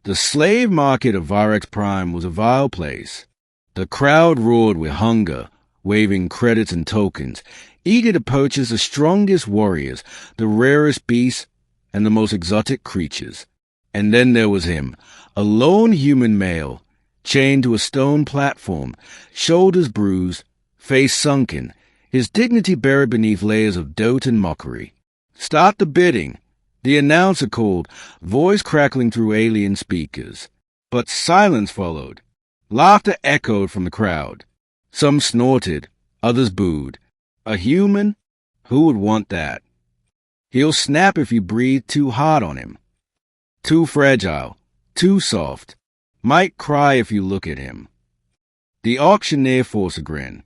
The slave market of Virexx Prime was a vile place. The crowd roared with hunger, waving credits and tokens, eager to purchase the strongest warriors, the rarest beasts, and the most exotic creatures. And then there was him, a lone human male, chained to a stone platform, shoulders bruised, face sunken, his dignity buried beneath layers of dote and mockery. "Start the bidding," the announcer called, voice crackling through alien speakers. But silence followed. Laughter echoed from the crowd. Some snorted, others booed. A human? Who would want that? He'll snap if you breathe too hard on him. Too fragile, too soft. Might cry if you look at him. The auctioneer forced a grin.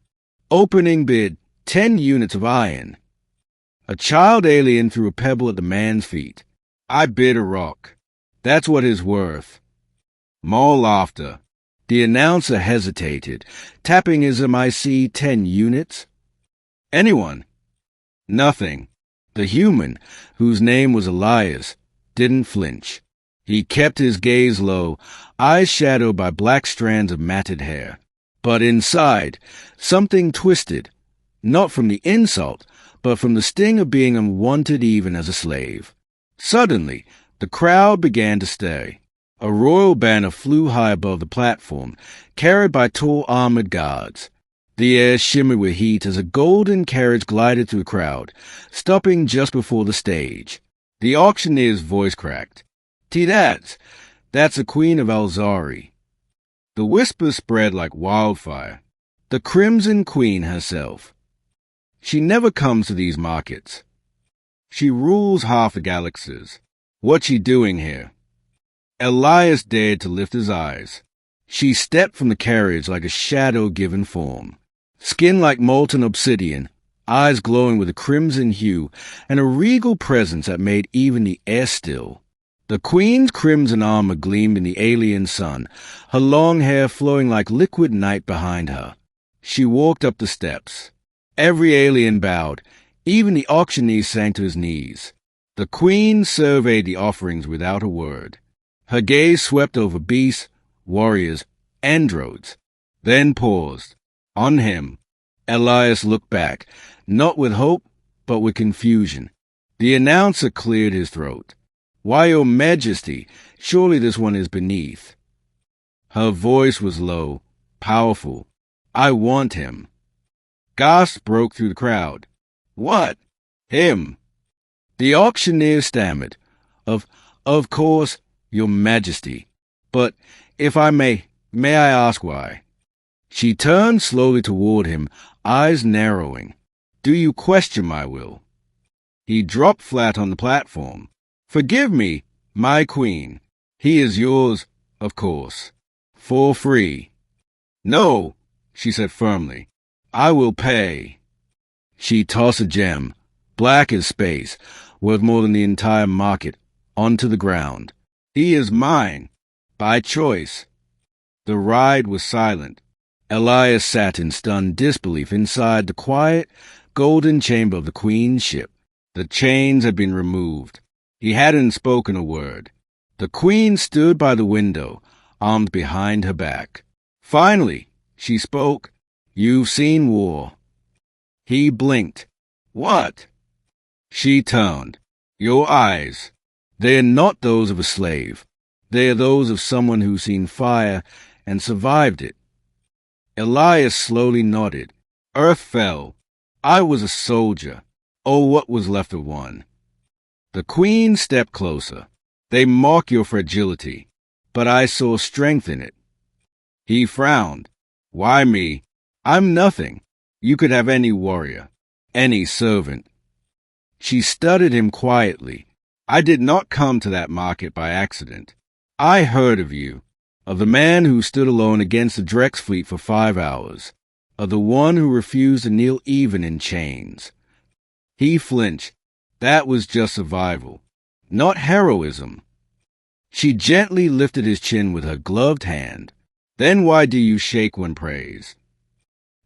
Opening bid, 10 units of iron. A child alien threw a pebble at the man's feet. "I bid a rock. That's what it's worth." More laughter. The announcer hesitated, tapping his MIC 10 units. "Anyone?" Nothing. The human, whose name was Elias, didn't flinch. He kept his gaze low, eyes shadowed by black strands of matted hair. But inside, something twisted, not from the insult, but from the sting of being unwanted even as a slave. Suddenly, the crowd began to stir. A royal banner flew high above the platform, carried by tall armored guards. The air shimmered with heat as a golden carriage glided through the crowd, stopping just before the stage. The auctioneer's voice cracked. That's the Queen of Alzari." The whispers spread like wildfire. The Crimson Queen herself. She never comes to these markets. She rules half the galaxies. What's she doing here? Elias dared to lift his eyes. She stepped from the carriage like a shadow given form. Skin like molten obsidian, eyes glowing with a crimson hue, and a regal presence that made even the air still. The queen's crimson armor gleamed in the alien sun, her long hair flowing like liquid night behind her. She walked up the steps. Every alien bowed, even the auctioneer sank to his knees. The queen surveyed the offerings without a word. Her gaze swept over beasts, warriors, androids, then paused. On him. Elias looked back, not with hope, but with confusion. The announcer cleared his throat. "Why, your majesty, surely this one is beneath." Her voice was low, powerful. "I want him." Gasps broke through the crowd. "What? Him?" The auctioneer stammered. Of course, your majesty. But if I may I ask why?" She turned slowly toward him, eyes narrowing. "Do you question my will?" He dropped flat on the platform. "Forgive me, my queen. He is yours, of course. For free." "No," she said firmly. "I will pay." She tossed a gem, black as space, worth more than the entire market, onto the ground. "He is mine, by choice." The ride was silent. Elias sat in stunned disbelief inside the quiet, golden chamber of the queen's ship. The chains had been removed. He hadn't spoken a word. The queen stood by the window, arms behind her back. Finally, she spoke. "You've seen war." He blinked. "What?" She turned. "Your eyes. They're not those of a slave. They're those of someone who's seen fire and survived it." Elias slowly nodded. "Earth fell. I was a soldier. Oh, what was left of one." The queen stepped closer. "They mock your fragility, but I saw strength in it." He frowned. "Why me? I'm nothing. You could have any warrior, any servant." She studied him quietly. "I did not come to that market by accident. I heard of you, of the man who stood alone against the Virexx fleet for 5 hours, of the one who refused to kneel even in chains." He flinched. That was just survival, not heroism. She gently lifted his chin with her gloved hand. "Then why do you shake when praised?"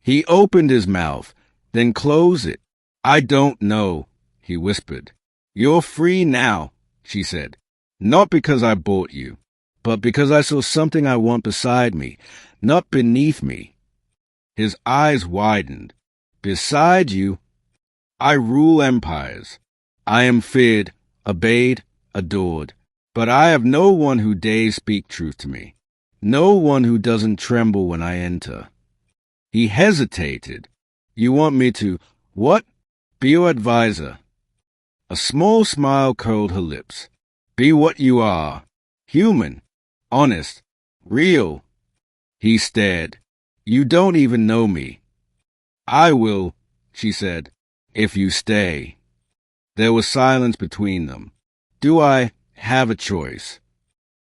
He opened his mouth, then closed it. "I don't know," he whispered. "You're free now," she said. "Not because I bought you, but because I saw something I want beside me, not beneath me. His eyes widened. Beside you? I rule empires. I am feared, obeyed, adored. But I have no one who dares speak truth to me. No one who doesn't tremble when I enter. He hesitated. You want me to, what? Be your advisor. A small smile curled her lips. Be what you are. Human. Honest. Real. He stared. You don't even know me. I will, she said, if you stay. There was silence between them. Do I have a choice?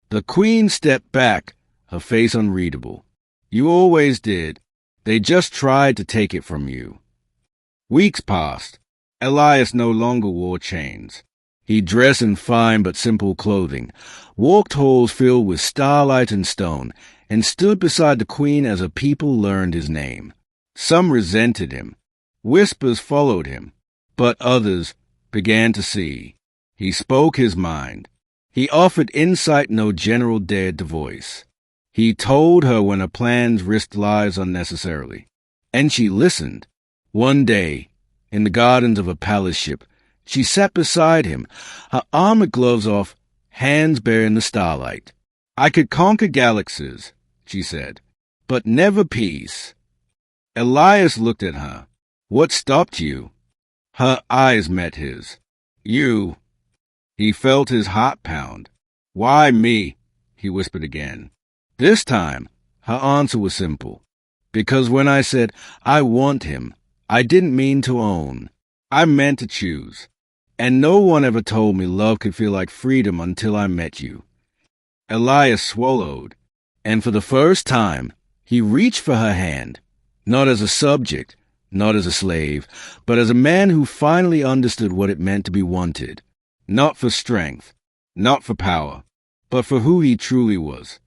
The Queen stepped back, her face unreadable. You always did. They just tried to take it from you. Weeks passed. Elias no longer wore chains. He dressed in fine but simple clothing, walked halls filled with starlight and stone, and stood beside the Queen as her people learned his name. Some resented him. Whispers followed him, but others began to see. He spoke his mind. He offered insight no general dared to voice. He told her when her plans risked lives unnecessarily, and she listened. One day, in the gardens of a palace ship, she sat beside him, her armored gloves off, hands bare in the starlight. I could conquer galaxies, she said, but never peace. Elias looked at her. What stopped you? Her eyes met his. You. He felt his heart pound. Why me? He whispered again. This time, her answer was simple. Because when I said, I want him, I didn't mean to own. I meant to choose. And no one ever told me love could feel like freedom until I met you. Elias swallowed, and for the first time, he reached for her hand, not as a subject, not as a slave, but as a man who finally understood what it meant to be wanted, not for strength, not for power, but for who he truly was.